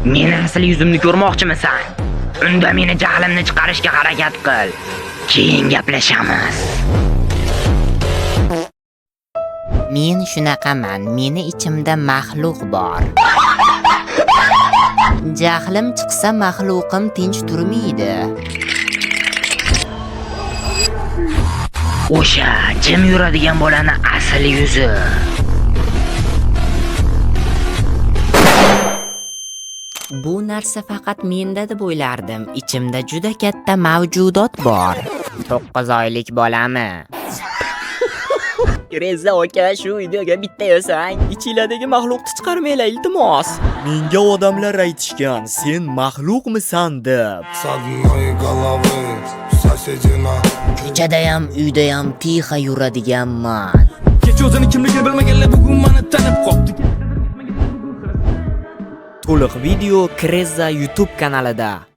Meni asl yuzimni ko'rmoqchimisan? Unda meni jahlimni chiqarishga harakat qil. Keyin gaplashamiz. Men shunaqaman, meni ichimda maxluq bor. Jahlim chiqsa maxluqim tinch turmaydi. O'sha jim yuradigan bolani asl yuzi. Bu narsa faqat menda deb o'ylardim. Ichimda juda katta mavjudot bor. 9 oylik bolami? Reza aka, shu videoga bitta yozsang, ichinglardagi maxluqni chiqarmanglar iltimos. Menga odamlar aytishgan, sen maxluqmisan deb. Ko'chadayam, uydayam tixa yuradiganman. Kech o'zini kimligini bilmaganlar bugun meni tanib qopti. To'liq video Kreza YouTube kanalida.